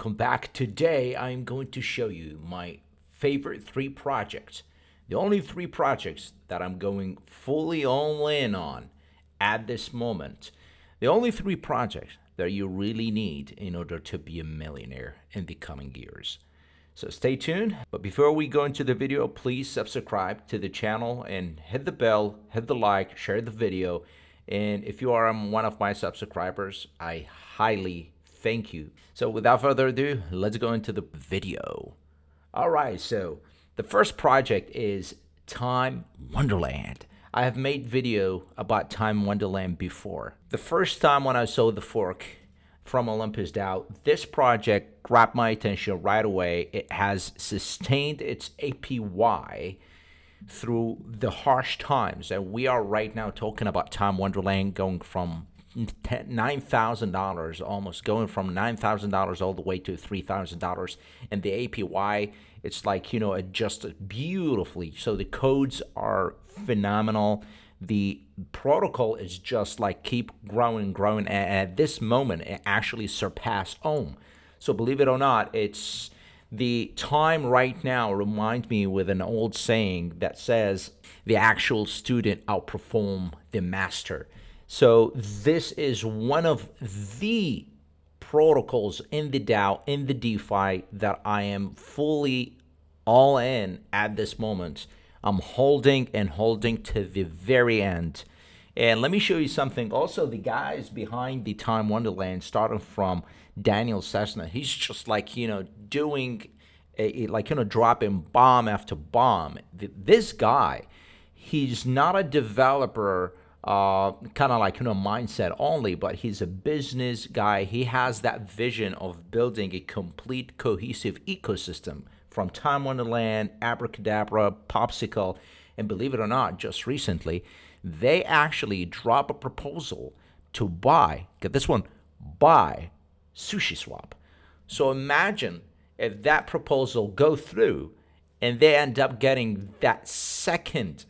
welcome back. Today I'm going to show you my favorite 3 projects. The only 3 projects that I'm going fully all in on at this moment. The only 3 projects that you really need in order to be a millionaire in the coming years. So stay tuned. But before we go into the video, please subscribe to the channel and hit the bell, hit the like, share the video. And if you are one of my subscribers, I highly thank you. So without further ado, let's go into the video. All right, so the first project is Time Wonderland. I have made video about Time Wonderland before. The first time when I saw the fork from Olympus DAO, this project grabbed my attention right away. It has sustained its APY through the harsh times, and we are right now talking about Time Wonderland going from $9,000, almost going from $9,000 all the way to $3,000, and the APY, it's like, adjusted beautifully. So the codes are phenomenal. The protocol is just like keep growing and growing, and at this moment it actually surpassed Ohm. So believe it or not, it's the time right now reminds me with an old saying that says the actual student outperform the master. So this is one of the protocols in the DAO, in the DeFi, that I am fully all in at this moment. I'm holding and holding to the very end. And let me show you something. Also, the guys behind the Time Wonderland, starting from Daniel Cessna, he's just like, doing dropping bomb after bomb. This guy, he's not a developer kind of like mindset only, but he's a business guy. He has that vision of building a complete cohesive ecosystem from Time Wonderland, Abracadabra, Popsicle, and believe it or not, just recently they actually dropped a proposal to buy, get this one, buy Uniswap. So imagine if that proposal go through and they end up getting that second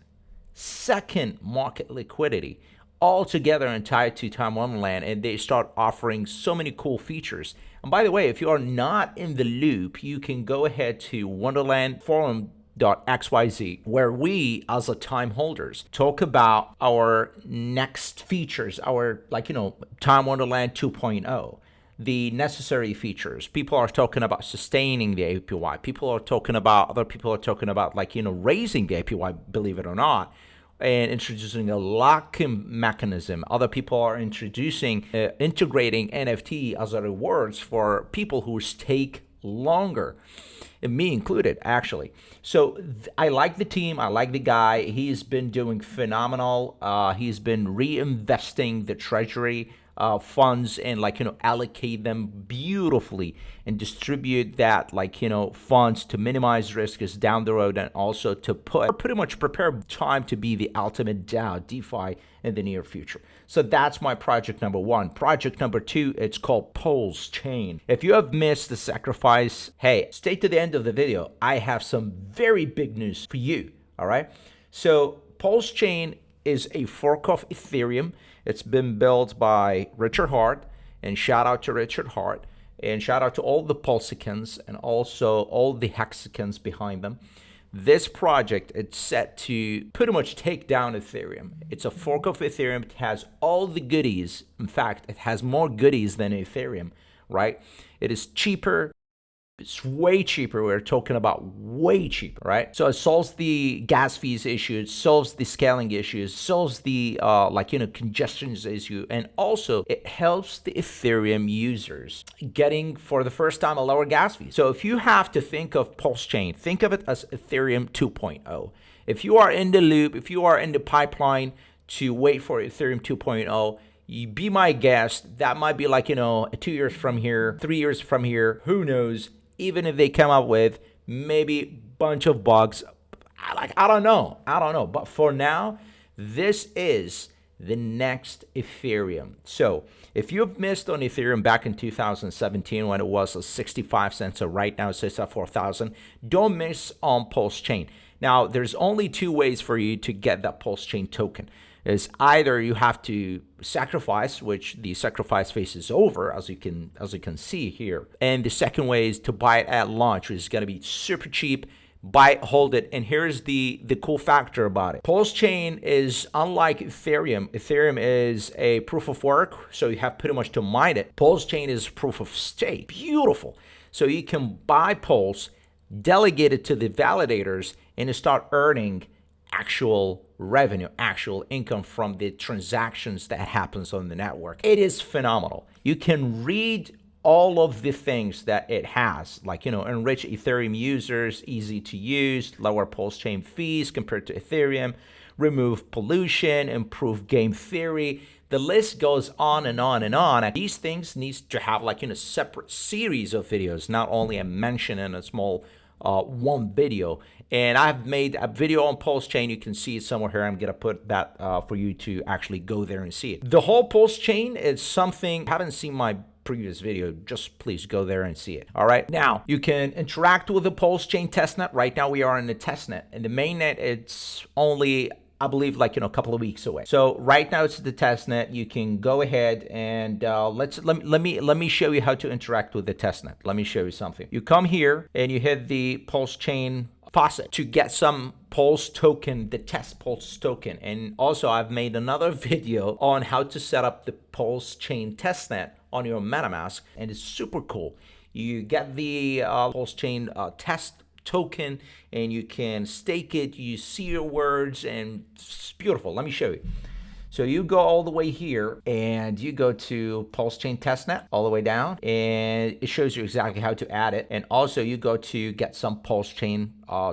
market liquidity all together and tied to Time Wonderland, and they start offering so many cool features. And by the way, if you are not in the loop, you can go ahead to Wonderland Forum.xyz, where we as a time holders talk about our next features, our Time Wonderland 2.0. The necessary features. People are talking about sustaining the APY. Other people are talking about raising the APY, believe it or not, and introducing a lock-in mechanism. Other people are introducing, integrating NFT as a rewards for people who stake longer, and me included, actually. So I like the team. I like the guy. He's been doing phenomenal. He's been reinvesting the treasury funds and allocate them beautifully and distribute that funds to minimize risks down the road, and also to pretty much prepare time to be the ultimate DAO DeFi in the near future. So that's my project number 1. Project number 2, it's called PulseChain. If you have missed the sacrifice, hey, stay to the end of the video. I have some very big news for you. All right. So PulseChain is a fork of Ethereum. It's been built by Richard Hart, and shout out to Richard Hart, and shout out to all the Pulsicans and also all the Hexicans behind them. This project, it's set to pretty much take down Ethereum. It's a fork of Ethereum. It has all the goodies. In fact, it has more goodies than Ethereum, right? It is cheaper. It's way cheaper. We're talking about way cheaper, right? So it solves the gas fees issue, it solves the scaling issues, solves the congestions issue, and also it helps the Ethereum users getting for the first time a lower gas fee. So if you have to think of PulseChain, think of it as Ethereum 2.0. If you are in the loop, if you are in the pipeline to wait for Ethereum 2.0, you be my guest. That might be 2 years from here, 3 years from here, who knows? Even if they come up with maybe a bunch of bugs, I don't know. But for now, this is the next Ethereum. So if you've missed on Ethereum back in 2017 when it was 65 cents, so right now it's at 4,000, don't miss on PulseChain. Now, there's only 2 ways for you to get that PulseChain token. is either you have to sacrifice, which the sacrifice phase is over, as you can see here. And the second way is to buy it at launch, which is going to be super cheap. Buy it, hold it. And here's the cool factor about it. PulseChain is unlike Ethereum. Ethereum is a proof of work, so you have pretty much to mine it. PulseChain is proof of stake. Beautiful. So you can buy Pulse, delegate it to the validators, and start earning actual revenue, actual income from the transactions that happens on the network. It is phenomenal. You can read all of the things that it has, like, enrich Ethereum users, easy to use, lower PulseChain fees compared to Ethereum, remove pollution, improve game theory. The list goes on and on and on. And these things needs to have like a separate series of videos, not only a mention in a small one video. And I've made a video on PulseChain. You can see it somewhere here. I'm gonna put that for you to actually go there and see it. The whole PulseChain is something, haven't seen my previous video, just please go there and see it. All right, now you can interact with the PulseChain testnet. Right now we are in the testnet, and the mainnet, it's only, I believe, like a couple of weeks away. So right now it's the testnet. You can go ahead and let me show you how to interact with the testnet. Let me show you something. You come here and you hit the PulseChain faucet to get some Pulse token, the test Pulse token. And also I've made another video on how to set up the PulseChain testnet on your MetaMask, and it's super cool. You get the PulseChain test token, and you can stake it. You see your words, and it's beautiful. Let me show you. So you go all the way here, and you go to PulseChain testnet all the way down, and it shows you exactly how to add it. And also you go to get some PulseChain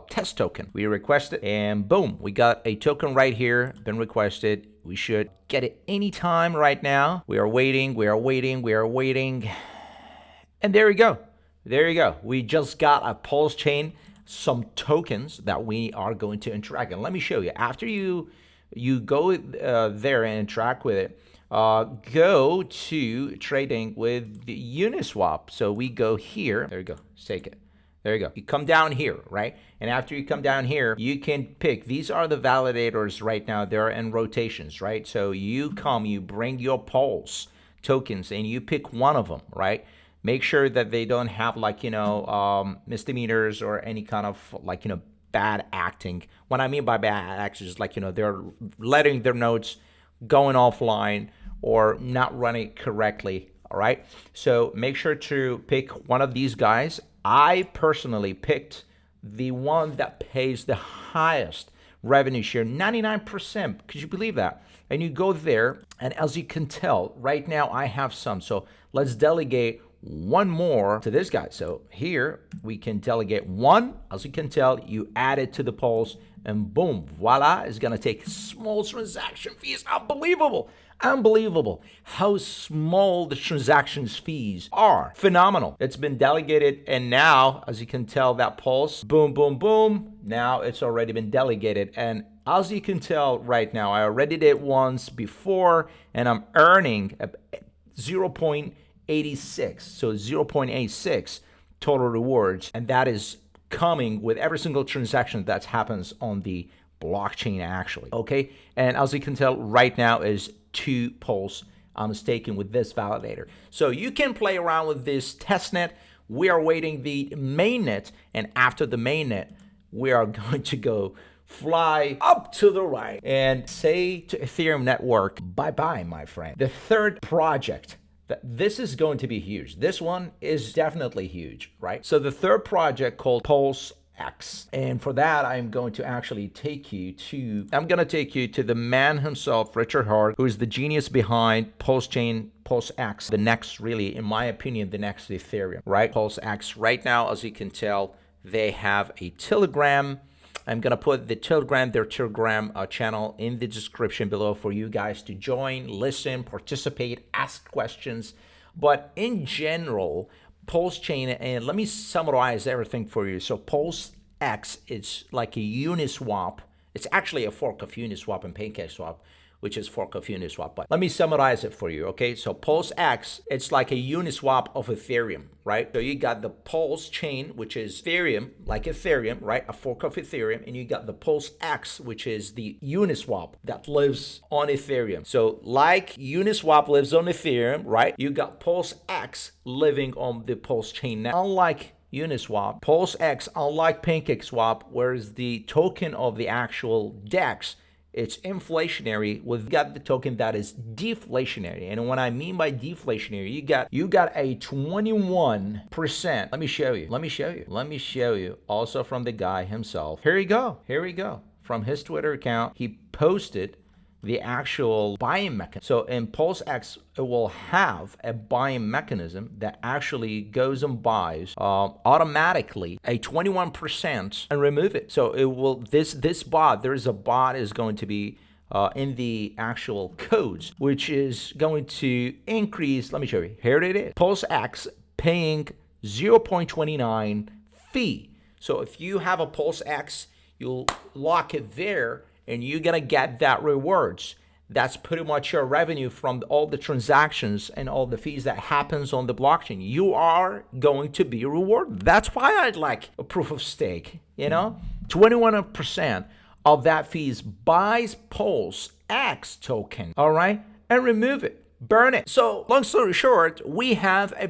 test token. We request it, and boom, we got a token right here, been requested. We should get it anytime right now. We are waiting, we are waiting, we are waiting. And there we go. There you go. We just got a PulseChain, some tokens that we are going to interact. And let me show you. After you go there and interact with it, go to trading with the Uniswap. So we go here. There you go. Stake it. There you go. You come down here, right? And after you come down here, you can pick. These are the validators right now. They're in rotations, right? So you come, you bring your Pulse tokens, and you pick one of them, right? Make sure that they don't have like, misdemeanors or any kind of like, bad acting. What I mean by bad acting is like, they're letting their nodes going offline or not running correctly. All right. So make sure to pick one of these guys. I personally picked the one that pays the highest revenue share, 99%. Could you believe that? And you go there, and as you can tell, right now I have some. So let's delegate one more to this guy. So here we can delegate one. As you can tell, you add it to the Pulse, and boom, voila, it's gonna take small transaction fees. Unbelievable. Unbelievable how small the transactions fees are. Phenomenal. It's been delegated, and now, as you can tell, that Pulse, boom, boom, boom, now it's already been delegated. And as you can tell right now, I already did once before, and I'm earning 0.86, so 0.86 total rewards, and that is coming with every single transaction that happens on the blockchain actually, okay? And as you can tell right now is 2 Pulse I'm staking with this validator. So you can play around with this testnet. We are waiting the mainnet, and after the mainnet, we are going to go fly up to the right and say to Ethereum network, bye-bye, my friend. The third project, this is going to be huge. This one is definitely huge, right? So the third project called PulseX. And for that, I'm going to actually take you to the man himself, Richard Hart, who is the genius behind PulseChain, PulseX, the next, really, in my opinion, the next Ethereum, right? PulseX, right now, as you can tell, they have a Telegram. I'm going to put their Telegram channel in the description below for you guys to join, listen, participate, ask questions. But in general, PulseChain, and let me summarize everything for you. So PulseX is like a Uniswap. It's actually a fork of Uniswap and Pancakeswap, which is fork of Uniswap. But let me summarize it for you, okay? So PulseX, it's like a Uniswap of Ethereum, right? So you got the PulseChain, which is Ethereum, like Ethereum, right? A fork of Ethereum. And you got the PulseX, which is the Uniswap that lives on Ethereum. So like Uniswap lives on Ethereum, right? You got PulseX living on the PulseChain. Now, unlike Uniswap, PulseX, unlike Pancakeswap, whereas the token of the actual DEX, it's inflationary. We've got the token that is deflationary. And what I mean by deflationary, you got a 21%. Let me show you. Also from the guy himself. Here we go. From his Twitter account, he posted the actual buying mechanism. So in PulseX, it will have a buying mechanism that actually goes and buys automatically a 21% and remove it. So it will, this bot, there is a bot is going to be in the actual codes, which is going to increase. Let me show you. Here it is. PulseX paying 0.29 fee. So if you have a PulseX, you'll lock it there, and you're gonna get that rewards. That's pretty much your revenue from all the transactions and all the fees that happens on the blockchain. You are going to be rewarded. That's why I'd like a proof of stake. 21% of that fees buys PulseX token, all right, and remove it. Burn it. So long story short, we have a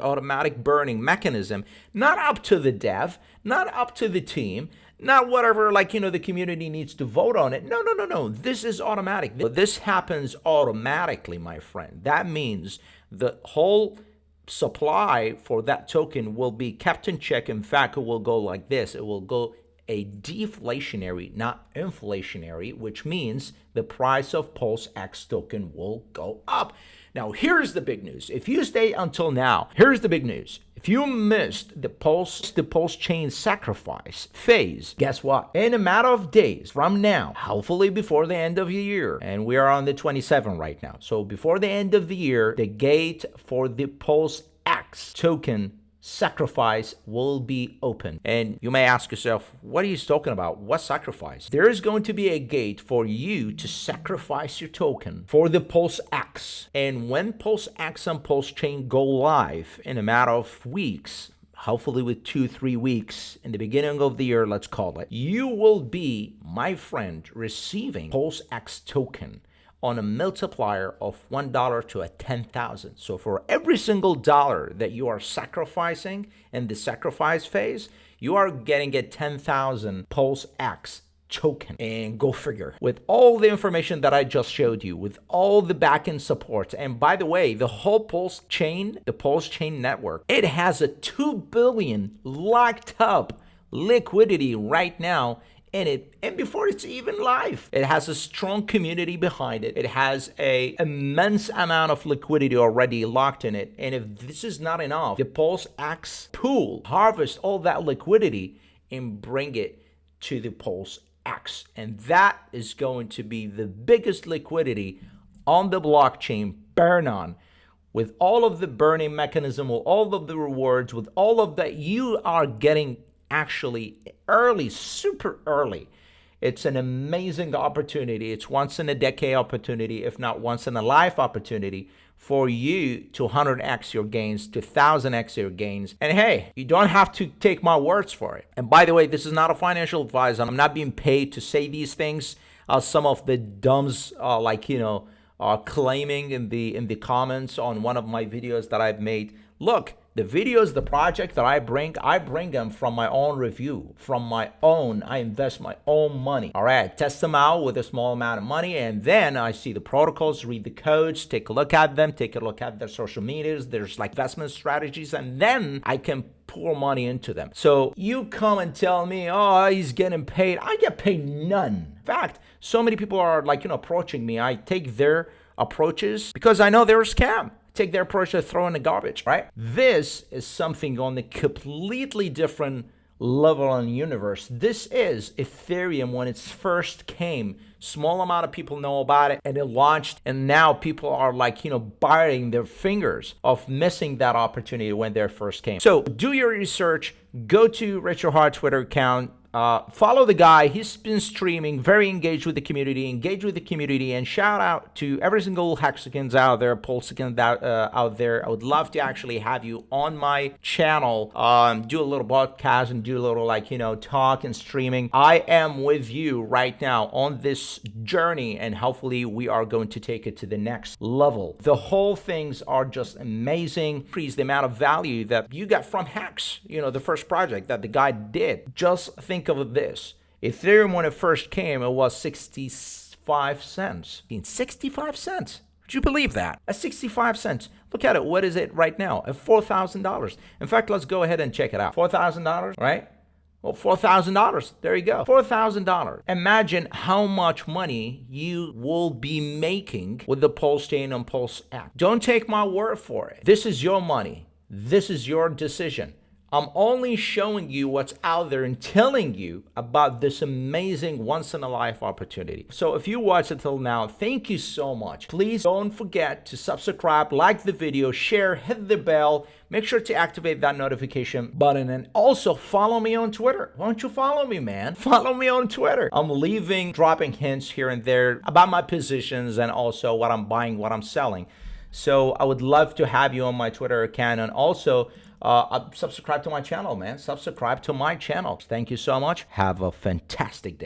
automatic burning mechanism, not up to the dev, not up to the team, not whatever, the community needs to vote on it. No. This is automatic. This happens automatically, my friend. That means the whole supply for that token will be kept in check. In fact, it will go like this. It will go a deflationary, not inflationary, which means the price of PulseX token will go up. Now, here's the big news. If you stay until now, here's the big news. If you missed the PulseChain sacrifice phase, guess what? In a matter of days from now, hopefully before the end of the year, and we are on the 27th right now. So before the end of the year, the gate for the PulseX token sacrifice will be open. And you may ask yourself, what are you talking about? What sacrifice? There is going to be a gate for you to sacrifice your token for the PulseX. And when PulseX and PulseChain go live in a matter of weeks, hopefully with 2-3 weeks in the beginning of the year, let's call it, you will be, my friend, receiving PulseX token on a multiplier of $1 to a 10,000. So for every single dollar that you are sacrificing in the sacrifice phase, you are getting a 10,000 PulseX token. And go figure. With all the information that I just showed you, with all the backend support, and by the way, the whole PulseChain, the PulseChain network, it has a 2 billion locked up liquidity right now in it, and before it's even live. It has a strong community behind it. It has a immense amount of liquidity already locked in it. And if this is not enough, the PulseX pool harvest all that liquidity and bring it to the PulseX. And that is going to be the biggest liquidity on the blockchain, burn on. With all of the burning mechanism, with all of the rewards, with all of that, you are getting actually early, super early. It's an amazing opportunity. It's once in a decade opportunity, if not once in a life opportunity for you to 100x your gains, to 1000x your gains. And hey, you don't have to take my words for it. And by the way, this is not a financial advice. I'm not being paid to say these things. Some of the dumbs claiming in the comments on one of my videos that I've made. Look, the videos, the project that I bring them from my own review, I invest my own money. All right, I test them out with a small amount of money, and then I see the protocols, read the codes, take a look at them, take a look at their social medias, there's investment strategies, and then I can pour money into them. So you come and tell me, oh, he's getting paid. I get paid none. In fact, so many people are approaching me. I take their approaches because I know they're a scam. Take their approach to throw in the garbage, right? This is something on a completely different level in the universe. This is Ethereum when it first came. Small amount of people know about it, and it launched, and now people are biting their fingers of missing that opportunity when they first came. So do your research. Go to Richard Hart Twitter account. Follow the guy. He's been streaming, very engaged with the community, and shout out to every single Hexicans out there, PulseChain out there. I would love to actually have you on my channel, do a little podcast and do a little talk and streaming. I am with you right now on this journey, and hopefully we are going to take it to the next level. The whole things are just amazing. Increase the amount of value that you get from Hex, the first project that the guy did. Just think of this. Ethereum, when it first came, it was 65 cents. 65 cents. Would you believe that? At 65 cents. Look at it. What is it right now? At $4,000. In fact, let's go ahead and check it out. $4,000, right? Well, $4,000. There you go. $4,000. Imagine how much money you will be making with the PulseChain and PulseX. Don't take my word for it. This is your money. This is your decision. I'm only showing you what's out there and telling you about this amazing once-in-a-life opportunity. So if you watched it till now, thank you so much. Please don't forget to subscribe, like the video, share, hit the bell. Make sure to activate that notification button, and also follow me on Twitter. Why don't you follow me, man? Follow me on Twitter. I'm dropping hints here and there about my positions and also what I'm buying, what I'm selling. So I would love to have you on my Twitter account, and also subscribe to my channel, man. Subscribe to my channel. Thank you so much. Have a fantastic day.